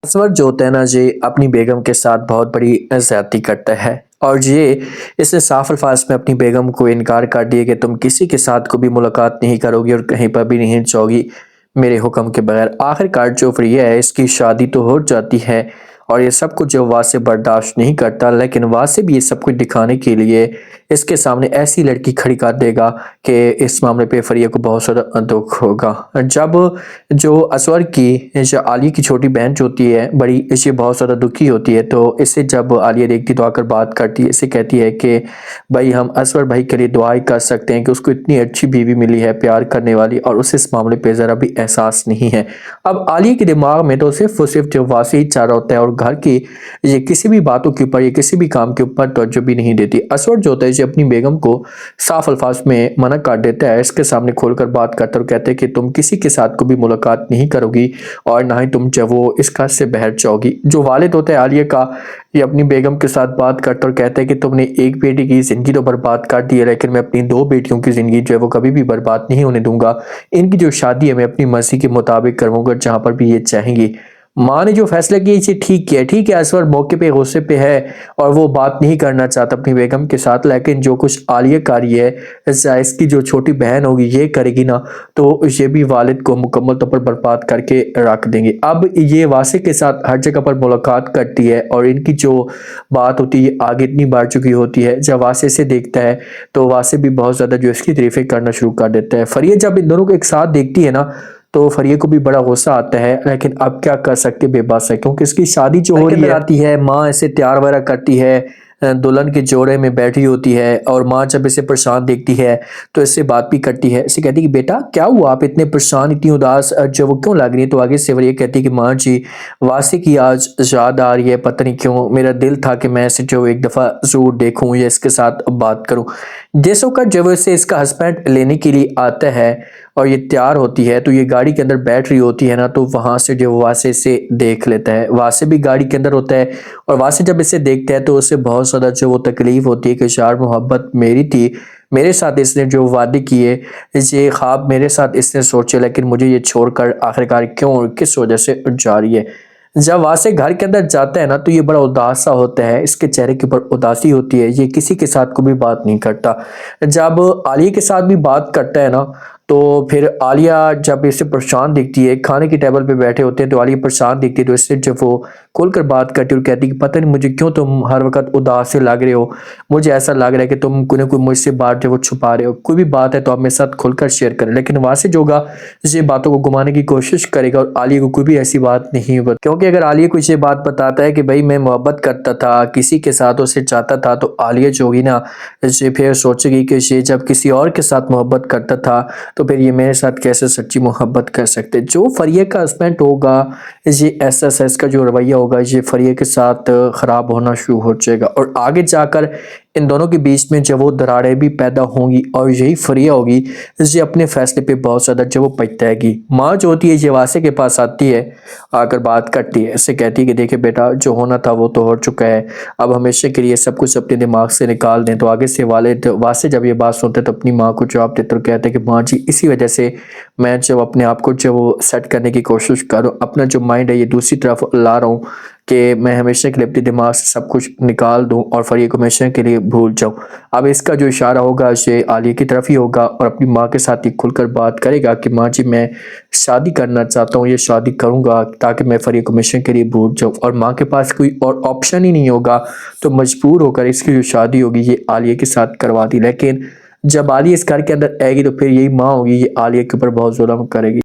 اسور جو ہوتا ہے نا جی اپنی بیگم کے ساتھ بہت بڑی زیادتی کرتا ہے، اور یہ اس نے صاف الفاظ میں اپنی بیگم کو انکار کر دیا کہ تم کسی کے ساتھ کو بھی ملاقات نہیں کرو گی اور کہیں پر بھی نہیں جاؤ گی میرے حکم کے بغیر۔ آخر کار جو فریہ ہے اس کی شادی تو ہو جاتی ہے، اور یہ سب کچھ جو واسع برداشت نہیں کرتا، لیکن واسع بھی یہ سب کچھ دکھانے کے لیے اس کے سامنے ایسی لڑکی کھڑی کر دے گا کہ اس معاملے پہ فریہ کو بہت زیادہ دکھ ہوگا۔ جب جو اسور کی جو عالیہ کی چھوٹی بہن جو ہوتی ہے بڑی، اسے بہت زیادہ دکھی ہوتی ہے، تو اسے جب عالیہ دیکھتی تو آ کر بات کرتی ہے، اسے کہتی ہے کہ بھائی ہم اسور بھائی کے لیے دعائیں کر سکتے ہیں کہ اس کو اتنی اچھی بیوی ملی ہے پیار کرنے والی، اور اسے اس معاملے پہ ذرا بھی احساس نہیں ہے۔ اب عالیہ کے دماغ میں تو صرف اور صرف جو واسع ہی چاہ رہا ہوتا ہے، اور گھر کی یہ کسی بھی باتوں کے اوپر یا کسی بھی کام کے اوپر توجہ بھی نہیں دیتی۔ اسور جو ہوتا ہے یہ اپنی بیگم کو صاف الفاظ میں منع کر دیتا ہے، اس کے سامنے کھول کر بات کرتا ہے اور کہتے ہیں کہ تم کسی کے ساتھ کو بھی ملاقات نہیں کرو گی، اور نہ ہی تم جب وہ اس گھر سے باہر جاؤ گی۔ جو والد ہوتا ہے عالیہ کا، یہ اپنی بیگم کے ساتھ بات کرتا اور کہتا ہے کہ تم نے ایک بیٹی کی زندگی تو برباد کر دی ہے، لیکن میں اپنی دو بیٹیوں کی زندگی جو ہے وہ کبھی بھی برباد نہیں ہونے دوں گا۔ ان کی جو شادی ہے میں اپنی مرضی کے مطابق کروں گا جہاں پر بھی یہ چاہیں گی۔ ماں نے جو فیصلہ کیا اسے ٹھیک کیا ہے، ٹھیک ہے اسور موقع پہ غصے پہ ہے اور وہ بات نہیں کرنا چاہتا اپنی بیگم کے ساتھ، لیکن جو کچھ عالیہ کاری ہے اس کی جو چھوٹی بہن ہوگی یہ کرے گی نا، تو یہ بھی والد کو مکمل طور پر برباد کر کے رکھ دیں گے۔ اب یہ واسع کے ساتھ ہر جگہ پر ملاقات کرتی ہے، اور ان کی جو بات ہوتی ہے آگے اتنی بڑھ چکی ہوتی ہے، جب واسع سے دیکھتا ہے تو واسع بھی بہت زیادہ جو اس کی تعریفیں کرنا شروع کر دیتا ہے۔ فریہ جب ان دونوں کو ایک ساتھ دیکھتی ہے نا تو فریہ کو بھی بڑا غصہ آتا ہے، لیکن اب کیا کر سکتے، بے بس ہے، کیونکہ اس کی شادی جو ہو رہی آتی ہے، ماں اسے تیار وغیرہ کرتی ہے، دلہن کے جوڑے میں بیٹھی ہوتی ہے، اور ماں جب اسے پریشان دیکھتی ہے تو اس سے بات بھی کرتی ہے، اسے کہتی ہے کہ بیٹا کیا ہوا، آپ اتنے پریشان اتنی اداس جو وہ کیوں لگ رہی ہے؟ تو آگے سے فریہ کہتی ہے کہ ماں جی واسع کی آج یاد آ رہی ہے، پتہ نہیں کیوں میرا دل تھا کہ میں اسے جو ایک دفعہ ضرور دیکھوں یا اس کے ساتھ بات کروں۔ جیسے کا جب اسے اس کا ہسبینڈ لینے کے لیے آتا ہے اور یہ تیار ہوتی ہے تو یہ گاڑی کے اندر بیٹھ رہی ہوتی ہے نا، تو وہاں سے جو واسع سے دیکھ لیتا ہے، واسع بھی گاڑی کے اندر ہوتا ہے، اور واسع جب اسے دیکھتا ہے تو اسے بہت زیادہ جو وہ تکلیف ہوتی ہے کہ یار محبت میری تھی، میرے ساتھ اس نے جو وعدے کیے، یہ خواب میرے ساتھ اس نے سوچے، لیکن مجھے یہ چھوڑ کر آخرکار کیوں اور کس وجہ سے جا رہی ہے۔ جب واسع گھر کے اندر جاتا ہے نا تو یہ بڑا اداس سا ہوتا ہے، اس کے چہرے کے اوپر اداسی ہوتی ہے، یہ کسی کے ساتھ کو بھی بات نہیں کرتا۔ جب عالیہ کے ساتھ بھی بات کرتا ہے نا تو پھر عالیہ جب اسے پریشان دیکھتی ہے، کھانے کی ٹیبل پہ بیٹھے ہوتے ہیں تو عالیہ پریشان دیکھتی ہے، تو اس سے جب وہ کھول کر بات کرتی ہے اور کہتی ہے کہ پتہ نہیں مجھے کیوں تم ہر وقت اداس سے لگ رہے ہو، مجھے ایسا لگ رہا ہے کہ تم کوئی نہ کوئی مجھ سے بات جو وہ چھپا رہے ہو، کوئی بھی بات ہے تو آپ میرے ساتھ کھل کر شیئر کریں۔ لیکن واسع جو ہوگا یہ باتوں کو گمانے کی کوشش کرے گا، اور عالیہ کو کوئی بھی ایسی بات نہیں بتا، کیونکہ اگر عالیہ کو یہ بات بتاتا ہے کہ بھائی میں محبت کرتا تھا کسی کے ساتھ، اسے چاہتا تھا، تو عالیہ جو ہوگی نا یہ پھر سوچے گی کہ یہ جب کسی اور کے ساتھ محبت کرتا تھا تو پھر یہ میرے ساتھ کیسے سچی محبت کر سکتے۔ جو فریہ کا ہسبینڈ ہوگا، یہ ایسا اس کا جو رویہ ہوگا یہ فریہ کے ساتھ خراب ہونا شروع ہو جائے گا، اور آگے جا کر ان دونوں کے بیچ میں جب وہ دراڑیں بھی پیدا ہوں گی، اور یہی فریہ ہوگی یہ اپنے فیصلے پہ بہت زیادہ جب وہ پچھتائے گی۔ ماں جو ہوتی ہے یہ واسع کے پاس آتی ہے، آ کر بات کرتی ہے، اس سے کہتی ہے کہ دیکھیں بیٹا جو ہونا تھا وہ تو ہو چکا ہے، اب ہمیشہ کے لیے سب کچھ اپنے دماغ سے نکال دیں۔ تو آگے سے والد واسع جب یہ بات سنتے تو اپنی ماں کو جواب دیتے اور کہتے ہیں کہ ماں جی اسی وجہ سے میں جب اپنے آپ کو جو سیٹ کرنے کی کوشش کروں، اپنا جو مائنڈ ہے یہ دوسری طرف لا رہا ہوں کہ میں ہمیشہ کے لیے اپنے دماغ سے سب کچھ نکال دوں اور فریہ کو ہمیشہ کے لیے بھول جاؤں۔ اب اس کا جو اشارہ ہوگا یہ عالیہ کی طرف ہی ہوگا، اور اپنی ماں کے ساتھ ہی کھل کر بات کرے گا کہ ماں جی میں شادی کرنا چاہتا ہوں، یہ شادی کروں گا تاکہ میں فریہ کو ہمیشہ کے لیے بھول جاؤں، اور ماں کے پاس کوئی اور آپشن ہی نہیں ہوگا تو مجبور ہو کر اس کی جو شادی ہوگی یہ عالیہ کے ساتھ کروا دی۔ لیکن جب عالیہ اس گھر کے اندر آئے گی تو پھر یہی ماں ہوگی یہ عالیہ کے اوپر بہت ظلم کرے گی۔